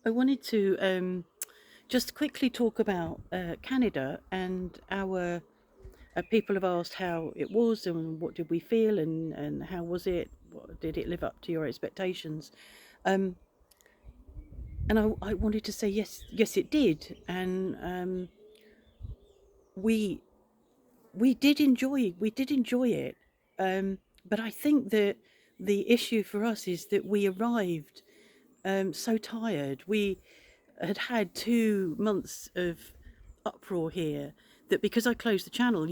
I wanted to just quickly talk about Canada and our people have asked how it was and what did we feel and how was it? Did it live up to your expectations? Um, and I wanted to say yes, yes, it did, and we we did enjoy it. But I think that the issue for us is that we arrived so tired. We had had 2 months of uproar here that because I closed the channel,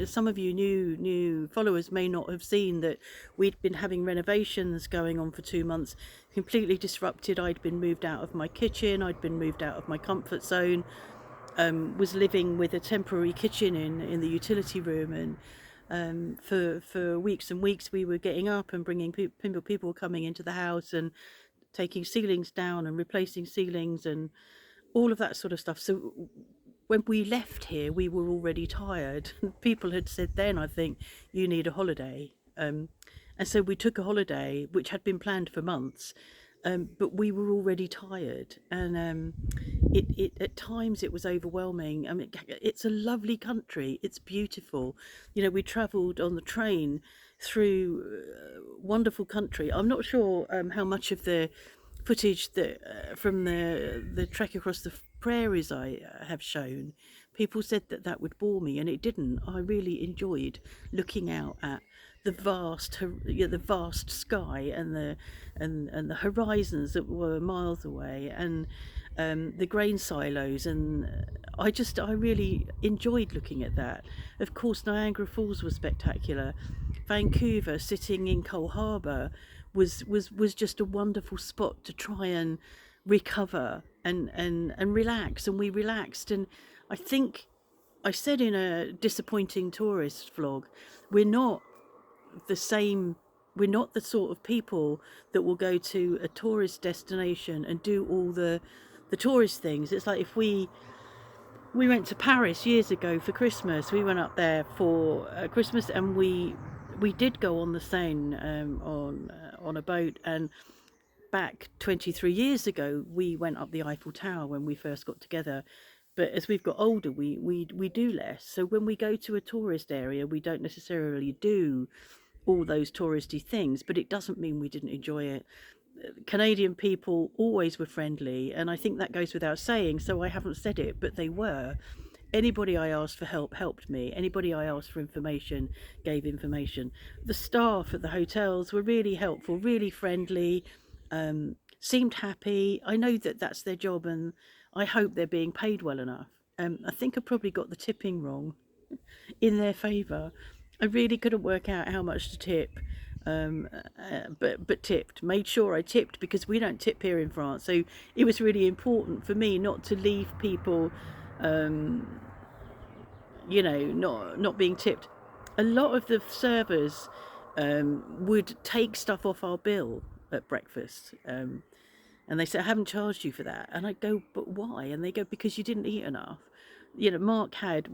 some of you new followers may not have seen that we'd been having renovations going on for 2 months, completely disrupted. I'd been moved out of my kitchen, I'd been moved out of my comfort zone, was living with a temporary kitchen in the utility room, and for weeks and weeks we were getting up and bringing people coming into the house and taking ceilings down and replacing ceilings and all of that sort of stuff. So when we left here, we were already tired. People had said then, I think, you need a holiday. And so we took a holiday, which had been planned for months, but we were already tired. And it at times it was overwhelming. I mean, it's a lovely country. It's beautiful. You know, we travelled on the train through wonderful country. I'm not sure how much of the footage that from the trek across the prairies I have shown. People said that that would bore me, and it didn't. I really enjoyed looking out at the vast sky and the horizons that were miles away, and the grain silos, and I really enjoyed looking at that. Of course, Niagara Falls was spectacular. Vancouver, sitting in Cole Harbour, was just a wonderful spot to try and recover and relax, and we relaxed. And I think I said in a disappointing tourist vlog, we're not the same. We're not the sort of people that will go to a tourist destination and do all the tourist things. It's like if we went to Paris years ago for Christmas. We went up there for Christmas, and we did go on the Seine, on a boat. And back 23 years ago, we went up the Eiffel Tower when we first got together. But as we've got older, we do less. So when we go to a tourist area, we don't necessarily do all those touristy things, but it doesn't mean we didn't enjoy it. Canadian people always were friendly, and I think that goes without saying, so I haven't said it, but they were. Anybody I asked for help helped me. Anybody I asked for information gave information. The staff at the hotels were really helpful, really friendly, seemed happy. I know that that's their job, and I hope they're being paid well enough. I think I probably got the tipping wrong in their favour. I really couldn't work out how much to tip, but tipped. Made sure I tipped because we don't tip here in France. So it was really important for me not to leave people, um, not being tipped. A lot of the servers would take stuff off our bill at breakfast. And they say, I haven't charged you for that. And I go, but why? And they go, because you didn't eat enough. Mark had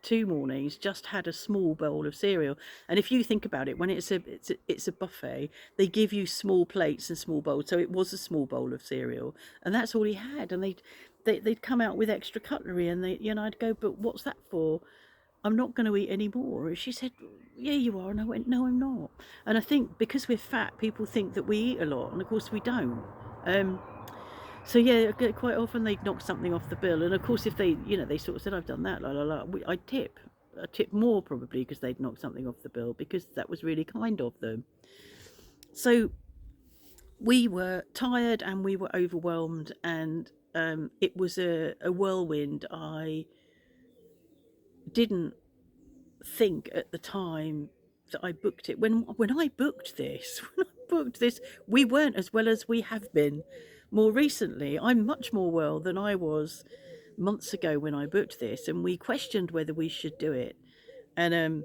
2 mornings, just had a small bowl of cereal. And if you think about it, when it's a buffet, they give you small plates and small bowls. So it was a small bowl of cereal, and that's all he had. And they'd come out with extra cutlery, and I'd go, but what's that for? I'm not going to eat any more. She said, yeah, you are. And I went, no, I'm not. And I think because we're fat, people think that we eat a lot, and of course we don't. Um, so yeah, quite often they'd knock something off the bill, and of course if they sort of said, I've done that, la la la, I'd tip. I tip more probably because they'd knocked something off the bill, because that was really kind of them. So we were tired and we were overwhelmed, and it was a whirlwind. I didn't think at the time that I booked it. When I booked this, we weren't as well as we have been more recently. I'm much more well than I was months ago when I booked this, and we questioned whether we should do it. And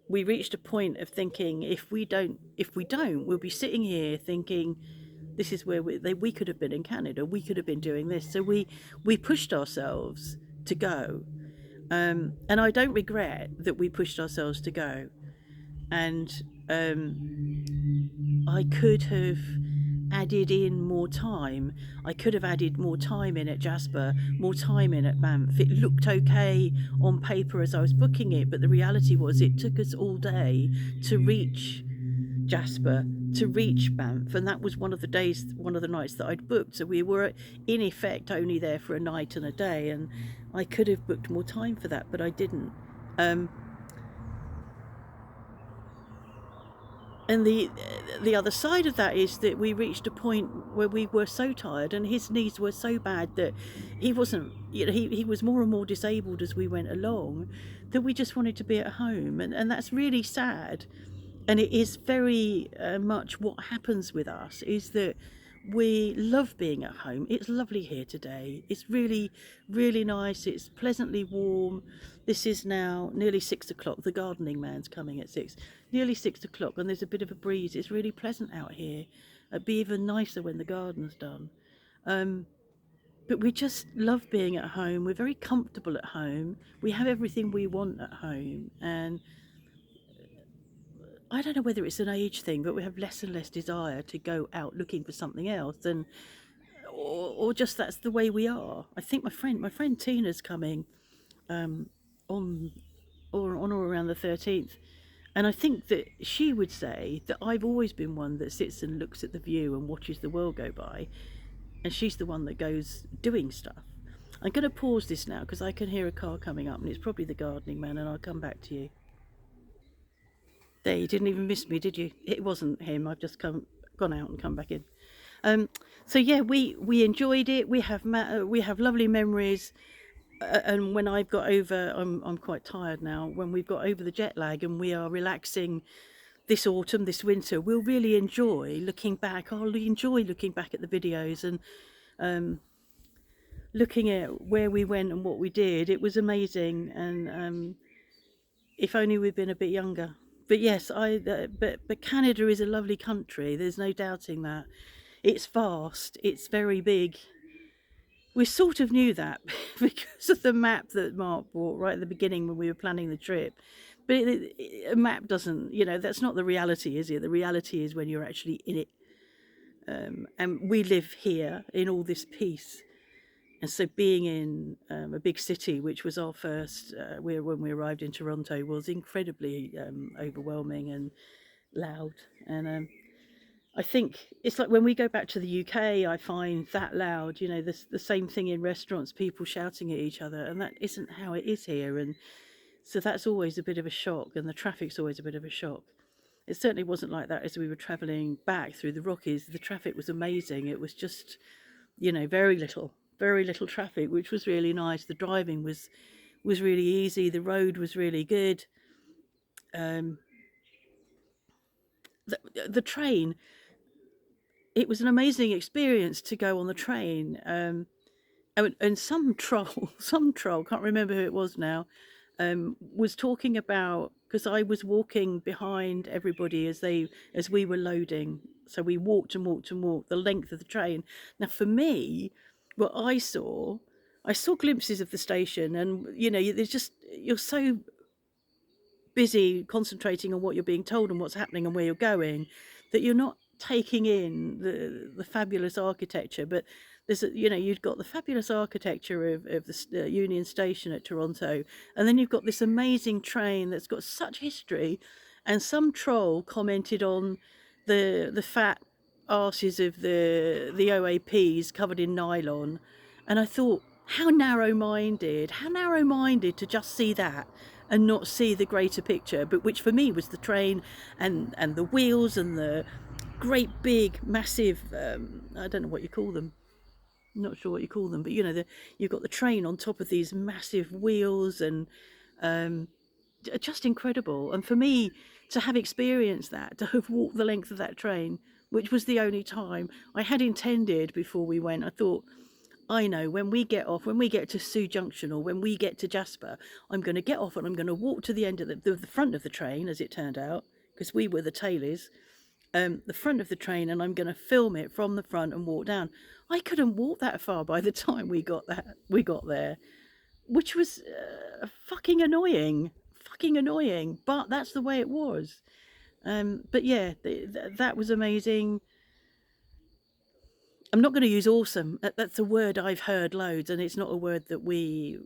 we reached a point of thinking, if we don't, we'll be sitting here thinking, this is where we could have been in Canada. We could have been doing this. So we pushed ourselves to go. And I don't regret that we pushed ourselves to go. And I could have added in more time. I could have added more time in at Jasper, more time in at Banff. It looked okay on paper as I was booking it, but the reality was it took us all day to reach Jasper, to reach Banff, and that was one of the nights that I'd booked. So we were in effect only there for a night and a day, and I could have booked more time for that, but I didn't. And the other side of that is that we reached a point where we were so tired, and his knees were so bad that he wasn't, he was more and more disabled as we went along, that we just wanted to be at home, and that's really sad. And it is very much what happens with us, is that we love being at home. It's lovely here today. It's really, really nice. It's pleasantly warm. This is now nearly 6 o'clock. The gardening man's coming at 6. Nearly 6 o'clock, and there's a bit of a breeze. It's really pleasant out here. It'd be even nicer when the garden's done. But we just love being at home. We're very comfortable at home. We have everything we want at home. And I don't know whether it's an age thing, but we have less and less desire to go out looking for something else, or just that's the way we are. I think my friend Tina's coming on or around the 13th, and I think that she would say that I've always been one that sits and looks at the view and watches the world go by, and she's the one that goes doing stuff. I'm going to pause this now because I can hear a car coming up, and it's probably the gardening man, and I'll come back to you. There, you didn't even miss me, did you? It wasn't him. I've just gone out and come back in. So yeah, we enjoyed it. We have lovely memories. And when I've got over, I'm quite tired now. When we've got over the jet lag and we are relaxing this autumn, this winter, we'll really enjoy looking back. I'll enjoy looking back at the videos and looking at where we went and what we did. It was amazing, and if only we'd been a bit younger. But yes, but Canada is a lovely country. There's no doubting that. It's vast. It's very big. We sort of knew that because of the map that Mark bought right at the beginning when we were planning the trip. But a map doesn't, that's not the reality, is it? The reality is when you're actually in it. And we live here in all this peace. And so being in a big city, which was our first, when we arrived in Toronto, was incredibly overwhelming and loud. And I think it's like when we go back to the UK, I find that loud, the same thing in restaurants, people shouting at each other, and that isn't how it is here. And so that's always a bit of a shock, and the traffic's always a bit of a shock. It certainly wasn't like that as we were travelling back through the Rockies. The traffic was amazing. It was just, very little traffic, which was really nice. The driving was really easy. The road was really good. The train, it was an amazing experience to go on the train. And some troll, can't remember who it was now, was talking about, because I was walking behind everybody as we were loading. So we walked and walked and walked the length of the train. Now for me, what I saw glimpses of the station, and you're so busy concentrating on what you're being told and what's happening and where you're going, that you're not taking in the fabulous architecture. But there's you've got the fabulous architecture of the Union Station at Toronto, and then you've got this amazing train that's got such history. And some troll commented on the fat arses of the OAPs covered in nylon, and I thought, how narrow-minded to just see that and not see the greater picture, but which for me was the train and the wheels and the great big massive I don't know what you call them, I'm not sure what you call them, but you've got the train on top of these massive wheels, and just incredible. And for me to have experienced that, to have walked the length of that train, which was the only time I had intended before we went, I thought, I know when we get to Soo Junction, or when we get to Jasper, I'm going to get off and I'm going to walk to the end of the front of the train, as it turned out, because we were the tailies, the front of the train, and I'm going to film it from the front and walk down. I couldn't walk that far by the time we got there, which was fucking annoying, but that's the way it was. But yeah, that was amazing. I'm not going to use awesome. That's a word I've heard loads, and it's not a word that we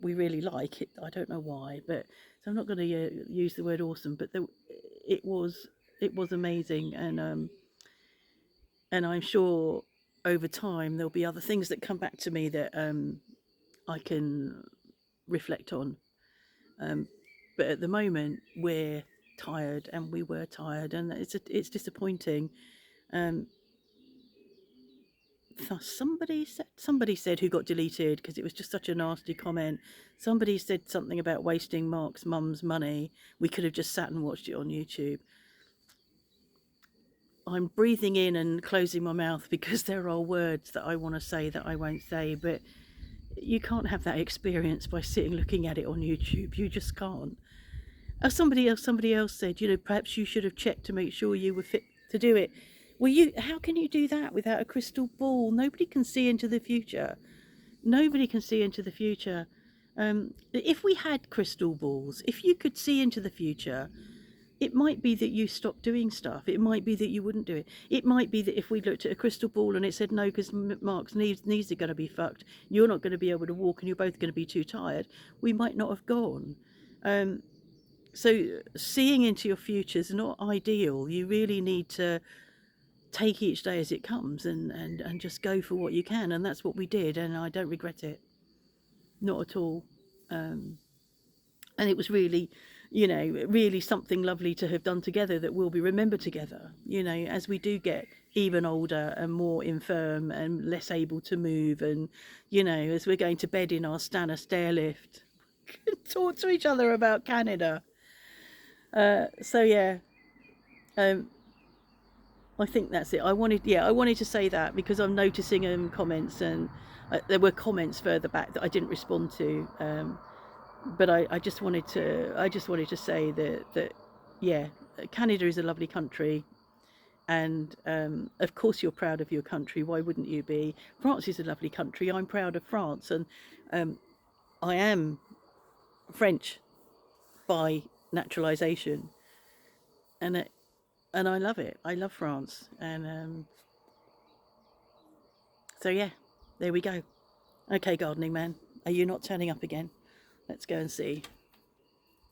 really like. It. I don't know why, but so I'm not going to use the word awesome. But it was it was amazing, and I'm sure over time there'll be other things that come back to me that I can reflect on. Um, but at the moment, we're tired, and we were tired, and it's disappointing. Um, somebody said who got deleted because it was just such a nasty comment. Somebody said something about wasting Mark's mum's money. We could have just sat and watched it on YouTube. I'm breathing in and closing my mouth because there are words that I want to say that I won't say, but you can't have that experience by sitting looking at it on YouTube. You just can't. As somebody else said, perhaps you should have checked to make sure you were fit to do it. Well, how can you do that without a crystal ball? Nobody can see into the future. Nobody can see into the future. If we had crystal balls, if you could see into the future, it might be that you stopped doing stuff. It might be that you wouldn't do it. It might be that if we looked at a crystal ball and it said no, because Mark's knees are going to be fucked, you're not going to be able to walk, and you're both going to be too tired, we might not have gone. So seeing into your future is not ideal. You really need to take each day as it comes, and just go for what you can. And that's what we did, and I don't regret it. Not at all. Um, and it was really, really something lovely to have done together that will be remembered together, as we do get even older and more infirm and less able to move. And, as we're going to bed in our Stana stairlift, talk to each other about Canada. So, yeah. Um, I think that's it. I wanted to say that because I'm noticing comments, and there were comments further back that I didn't respond to. But I just wanted to say that yeah, Canada is a lovely country, and of course you're proud of your country. Why wouldn't you be? France is a lovely country. I'm proud of France, and um, I am French by naturalization, and and I love it. I love France, and so yeah, there we go. Okay, gardening man, are you not turning up again? Let's go and see.